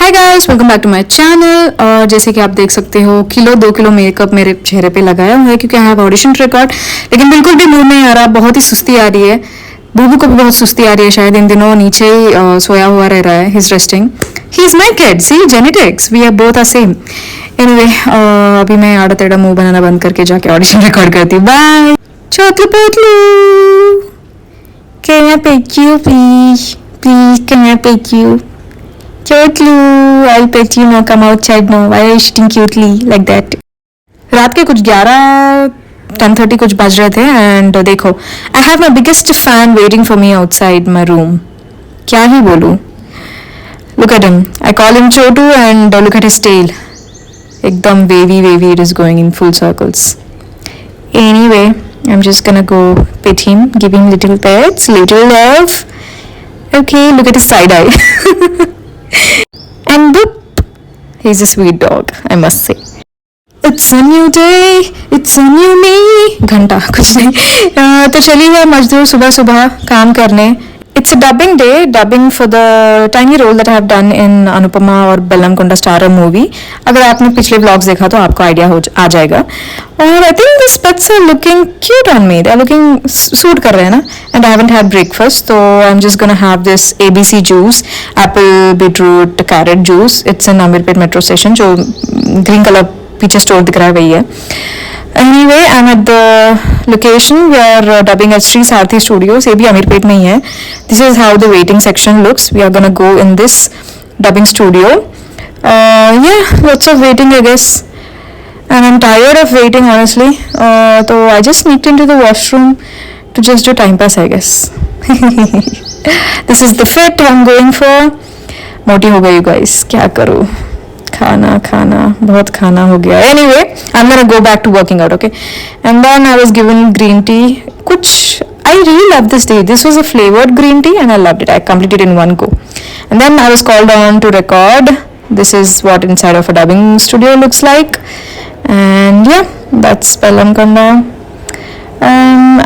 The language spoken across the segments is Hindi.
Hi guys, welcome back to my channel. और जैसे कि आप देख सकते हो, 2 किलो मेकअप मेरे चेहरे पे लगाया हुआ है क्योंकि आई हैव ऑडिशन रिकॉर्ड। लेकिन बिल्कुल भी मूड नहीं आ रहा, बहुत ही सुस्ती आ रही है। बूबू को भी बहुत सुस्ती आ रही है, शायद इन दिनों नीचे ही सोया हुआ रह रहा है। He is resting, he is my kid, see genetics, we are both are same. Anyway, अभी मैं आड़ा टेढ़ा मुंह बनाना बंद करके जाके ऑडिशन रिकॉर्ड करती हूँ। Bye Chotlu Potlu, can I pet you please, please can I pet you? Chotlu, I'll pet you now. Come outside now. Why are you sitting cutely like that? रात के कुछ 10:30 कुछ बज रहे थे एंड देखो, I have my biggest fan waiting for me outside my room. क्या ही बोलूँ, look at him, I call him Chhotu and look at his tail, एकदम wavy wavy, it is going in full circles. Anyway, I am just gonna go pet him, give him little pets, little love. Okay, look at his side eye. And boop, he's a sweet dog, I must say. It's a new day, it's a new me. घंटा कुछ नहीं। तो चलिए है मजदूर सुबह सुबह काम करने। It's a dubbing day, dubbing for the tiny role that I have done in Anupama और बेलमकोंडा स्टारर मूवी। अगर आपने पिछले व्लॉग्स देखा तो आपको आइडिया आ जाएगा। और I think this pets are looking cute on me, they are looking suit कर रहे हैं ना। And I haven't had breakfast, तो I am just gonna have this ABC juice, apple beetroot carrot juice. It's in Ameerpet metro station, जो ग्रीन कलर पीछे स्टोर दिख रहा है वही है। Anyway, I'm at the location where dubbing at Sri Sarthi Studios. ये भी अमीरपेट में ही है. This is how the waiting section looks. We are gonna go in this dubbing studio. Yeah, lots of waiting, I guess. And I'm tired of waiting, honestly. So I just sneaked into the washroom to just do time pass, I guess. This is the fit I'm going for. मोटी हो गई guys, क्या करूँ? खाना बहुत खाना हो गया। Anyway, I'm gonna go back to working out, okay? And then I was given green tea. I really love this tea. This was a flavored green tea and I loved it. I completed it in one go. And then I was called on to record. This is what inside of a dubbing studio looks like. And yeah, that's Bellamkonda.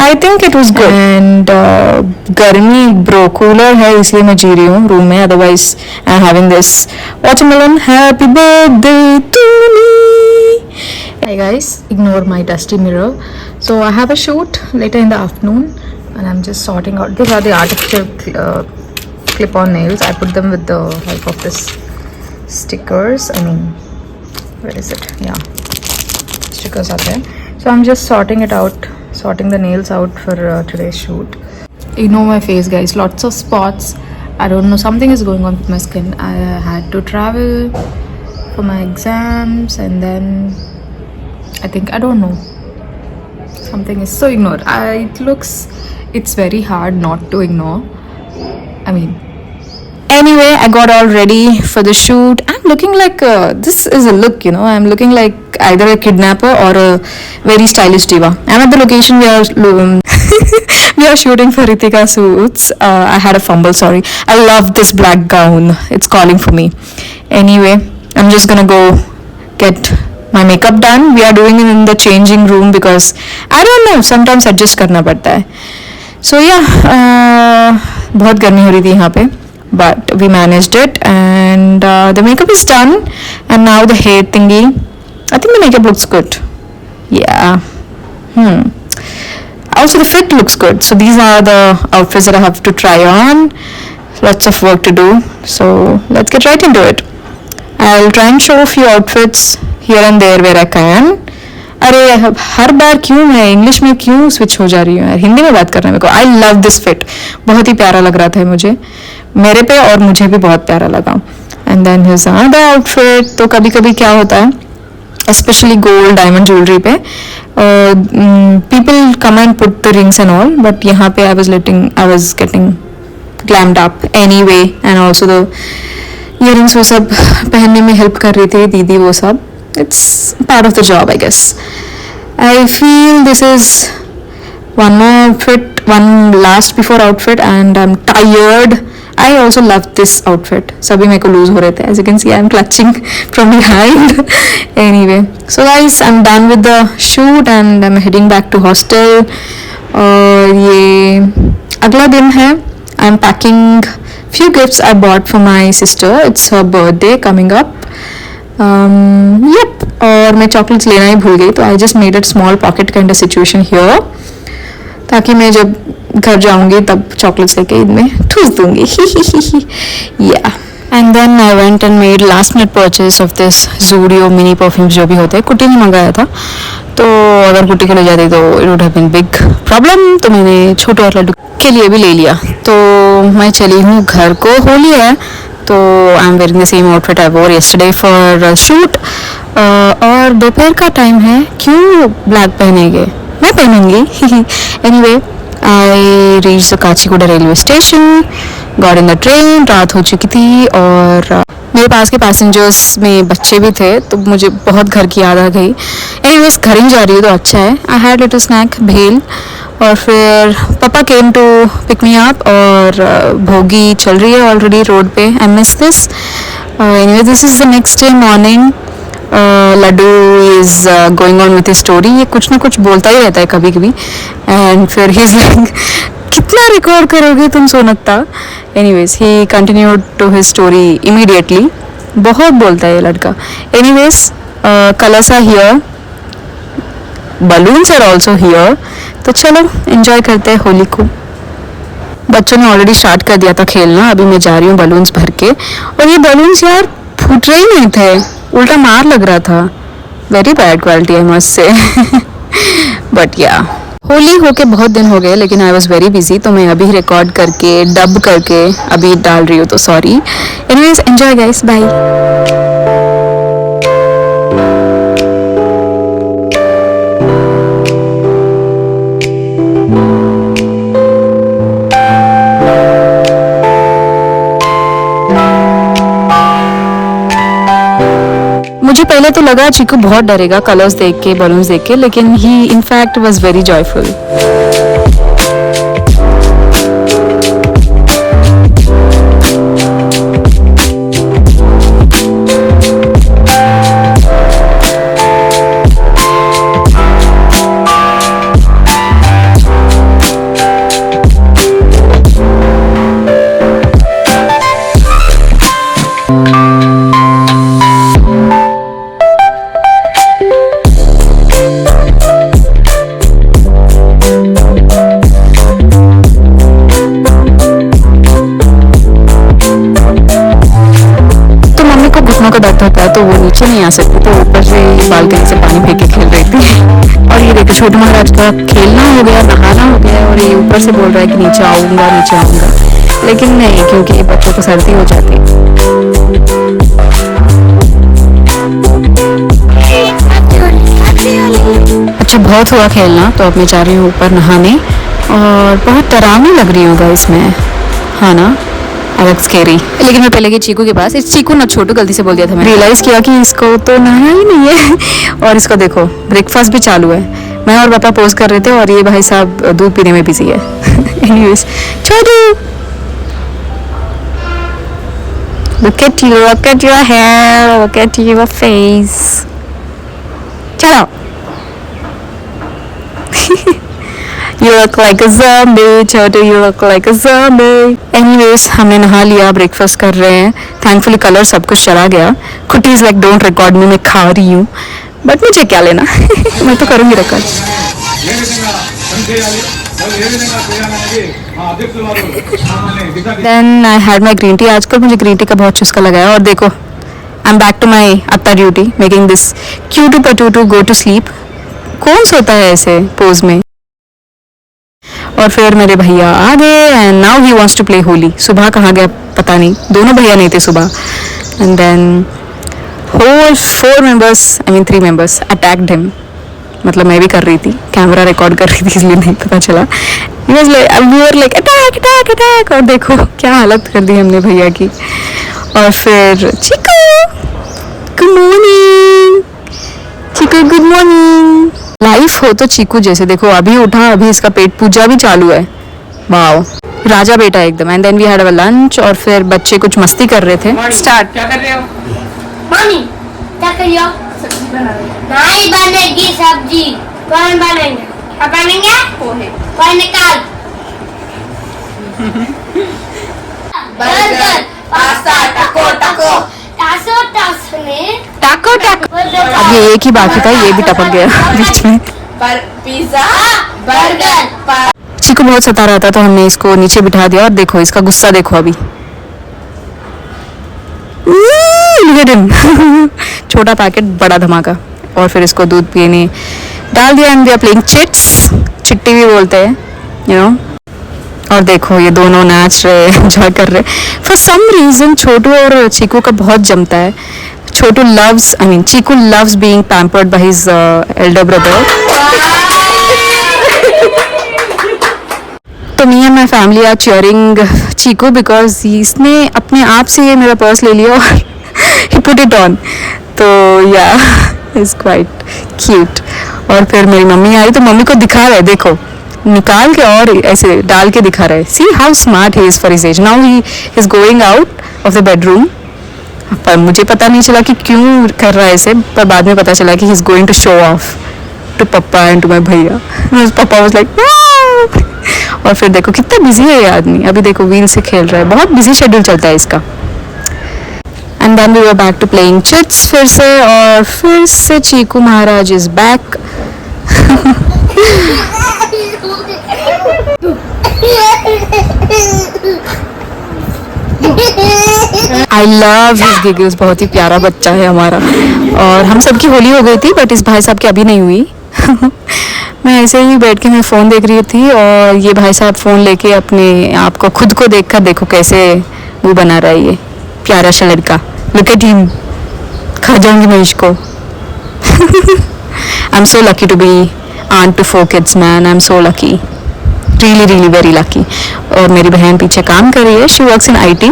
I think it was good. And गर्मी ब्रो, कूलर है इसलिए मैं जी रही हूँ रूम में, otherwise I'm having this watermelon. Happy birthday to me. Hey guys, ignore my dusty mirror. So I have a shoot later in the afternoon and I'm just sorting out. These are the artificial clip-on nails. I put them with the help of this stickers. I mean, where is it? Yeah, stickers are there. So I'm just sorting the nails out for today's shoot. Ignore my face guys, lots of spots. I don't know, something is going on with my skin. I had to travel for my exams and then I don't know, something is, so ignore. It's very hard not to ignore. I mean, anyway, I got all ready for the shoot. I'm looking like this is a look, you know, I'm looking like either a kidnapper or a very stylish diva. I'm at the location we are shooting for Ritika Suits. I had a fumble, sorry. I love this black gown, it's calling for me. Anyway, I'm just gonna go get my makeup done. We are doing it in the changing room because I don't know, sometimes adjust करना पड़ता है. So yeah, बहुत गर्मी हो रही थी यहाँ पे, but we managed it and the makeup is done. And now the hair thingy, I think the makeup looks good. Yeah. Also the fit looks good. So these are the outfits that I have to try on. Lots of work to do. So let's get right into it. I'll try and show a few outfits here and there where I can. अरे हर बार क्यों मैं इंग्लिश में क्यों स्विच हो जा रही हूँ यार, हिंदी में बात करना मेरे को। आई लव दिस फिट, बहुत ही प्यारा लग रहा था मुझे, मेरे पे, और मुझे भी बहुत प्यारा लगा। And then here's another outfit. तो कभी कभी क्या होता है, स्पेशली गोल्ड डायमंड ज्वेलरी पे, people come and put the rings and all, but यहाँ पे I was getting glammed up anyway. And also the earrings वो सब पहनने में हेल्प कर रही थी दीदी, वो सब। It's part of the job, I guess. I feel this is one more outfit, one last before outfit, and I'm tired. I also love this outfit. सभी मेरे को lose हो रहे थे. As you can see, I'm clutching from behind. Anyway, so guys, I'm done with the shoot and I'm heading back to hostel. और ये अगला दिन है. I'm packing few gifts I bought for my sister. It's her birthday coming up. Yep. और मैं चॉकलेट्स लेना ही भूल गई, तो I just made it small pocket kind of situation here, ताकि मैं जब घर जाऊंगी तब चॉकलेट्स लेके इनमें ठूस दूंगी. या and then I went and made last minute purchase of this Zudio mini perfumes जो भी होते हैं. कुट्टी ने मंगाया था, तो अगर कुट्टी को ले जाती तो it would have been big problem, तो मैंने छोटे और लड्डू के लिए भी ले लिया. तो मैं चली हूँ घर को. होली है तो I am wearing the same outfit I वोर यस्टरडे फॉर शूट. और दोपहर का टाइम है, क्यों ब्लैक पहनेंगे, मैं पहनूंगी. Anyway I reach the Kachiguda railway station, got in the train. रात हो चुकी थी और मेरे पास के पैसेंजर्स में बच्चे भी थे, तो मुझे बहुत घर की याद आ गई. एनीवेज घर ही जा रही हूँ तो अच्छा है. आई हैड लिटिल स्नैक भेल, और फिर पापा came to pick me up, और भोगी चल रही है ऑलरेडी रोड पे. I miss this. Anyway this is the next day morning. Laddu is going on with story. ये कुछ ना कुछ बोलता ही रहता है कभी कभी, एंड फिर ही इज लाइक कितना रिकॉर्ड करोगे तुम सोनकता. Anyways he continued to his story immediately. बहुत बोलता है ये लड़का. Anyways colours are here, balloons are also here. तो चलो एंजॉय करते हैं होली को. बच्चों ने ऑलरेडी स्टार्ट कर दिया था खेलना. अभी मैं जा रही हूँ बलून्स भर के, और ये बलून्स यार फूट रहे ही नहीं थे, उल्टा मार लग रहा था. Very bad quality I must say. But या होली होके बहुत दिन हो गए, लेकिन आई वॉज वेरी बिजी, तो मैं अभी रिकॉर्ड करके डब करके अभी डाल रही हूँ, तो sorry. Anyways enjoy guys, bye. मुझे पहले तो लगा चीकू बहुत डरेगा कलर्स देख के, बलून्स देख के, लेकिन ही इनफैक्ट वाज वेरी जॉयफुल. का दर्द होता है, तो वो नीचे नहीं आ सकती, तो ऊपर से बालकनी से पानी फेंक के खेल रही थी. और ये देखो छोटे महाराज का खेलना हो गया, नहाना हो गया, और ये ऊपर से बोल रहा है कि नीचे आऊंगा नीचे आऊंगा, लेकिन नहीं, क्योंकि बच्चों को सर्दी हो जाती है. अच्छा बहुत हुआ खेलना, तो अब मैं जा रही हूँ ऊपर नहाने, और बहुत डरावनी लग रही होगा इसमें, हाँ ना, अलग स्केरी. लेकिन मैं पहले गई चीकू के पास. इस चीकू ना छोटू गलती से बोल दिया था. मैं रियलाइज किया कि इसको तो नहाया ही नहीं है. और इसको देखो ब्रेकफास्ट भी चालू है. मैं और पापा पोज कर रहे थे, और ये भाई साहब दूध पीने में बिजी है. Anyways Chhotu, look at you, look at your hair, look at your face. चलो. You look like a zombie, Chhotu, you look like a zombie. Anyways, हमने नहा लिया, ब्रेकफास्ट कर रहे हैं. थैंकफुली कलर सब कुछ चला गया. कुटी इज लाइक डोंट रिकॉर्ड मी, मैं खा रही हूँ, बट मुझे क्या लेना. मैं तो करूँगी record. Then I had my green tea. आजकल मुझे ग्रीन टी का बहुत चुस्का लगा है. और देखो I am back to my अत्ता duty, making this cutie patootie go to sleep. कौन सोता है ऐसे पोज में. और फिर मेरे भैया आ गए, and now he wants to play Holi. सुबह कहाँ गया पता नहीं, दोनों भैया नहीं थे सुबह. And then whole 3 members attacked him. मतलब मैं भी कर रही थी, कैमरा रिकॉर्ड कर रही थी, इसलिए नहीं पता चला. We were like attack attack attack. और देखो क्या हालत कर दी हमने भैया की. और फिर चीकू गुड मॉर्निंग, चीकू गुड मॉर्निंग. लाइफ हो तो चीकू जैसे. देखो अभी उठा, अभी इसका पेट पूजा भी चालू है. वाओ, राजा बेटा एकदम. And then we had a lunch, और फिर बच्चे कुछ मस्ती कर रहे थे. स्टार्ट. क्या कर रहे हो मम्मी? क्या कर रही हो? सब्जी बना रही हो. नहीं बनेगी सब्जी. कौन बनेंगे? अब बनेंगे पोहे. पोहे निकाल. बर्गर पास्ता टाको टाको टासो टासने टाको टाको। अब ये एक ही बाकी था, ये भी टपक गया बीच में। Pizza burger. चीकू बहुत सता रहा था तो हमने इसको नीचे बिठा दिया और देखो इसका गुस्सा देखो अभी। छोटा पैकेट बड़ा धमाका। और फिर इसको दूध पीने डाल दिया and we are playing chits, चिट्टी भी बोलते हैं यू नो। और देखो ये दोनों नाच रहे, एंजॉय कर रहे। फॉर सम रीजन छोटू और चीकू का बहुत जमता है। Chhotu loves Chiku loves being pampered by his elder brother. तो me and my family are cheering Chiku because इसने अपने आप से ये मेरा पर्स ले लिया और he put it on। तो या इज क्वाइट क्यूट। और फिर मेरी मम्मी आई तो मम्मी को दिखा रहे, देखो निकाल के और ऐसे डाल के दिखा रहे। See how smart he is for his age. Now he is going out of the bedroom. पर मुझे पता नहीं चला कि क्यों कर रहा है ऐसे, पर बाद में पता चला कि he is going to show off to पप्पा एंड टू माई भैया। पप्पा वाज लाइक और फिर देखो कितना बिजी है ये आदमी। अभी देखो व्हील से खेल रहा है, बहुत बिजी शेड्यूल चलता है इसका। And then we were back to playing chits फिर से, और फिर से चीकू महाराज is back. I love his giggles, बहुत ही प्यारा बच्चा है हमारा। और हम सबकी होली हो गई थी बट इस भाई साहब की अभी नहीं हुई। मैं ऐसे ही बैठ के मैं फ़ोन देख रही थी और ये भाई साहब फ़ोन लेके अपने आप को खुद को देख कर देखो कैसे वो बना रहा है ये प्यारा सा लड़का। लुक एट हिम, खा जाऊंगी मैं इसको। I am so lucky to be aunt to 4 kids man, I'm so lucky, really very lucky। और मेरी बहन पीछे काम कर रही है, she works in IT।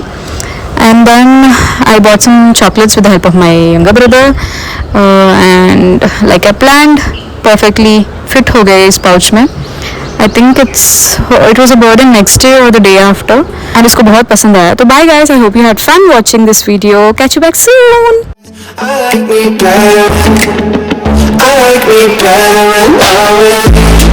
and then I bought some chocolates with the help of my younger brother and like I planned perfectly fit हो गए इस pouch में। I think it was a birthday next day or the day after and इसको बहुत पसंद आया। तो bye guys, I hope you had fun watching this video, catch you back soon। I like me better when I'm with you.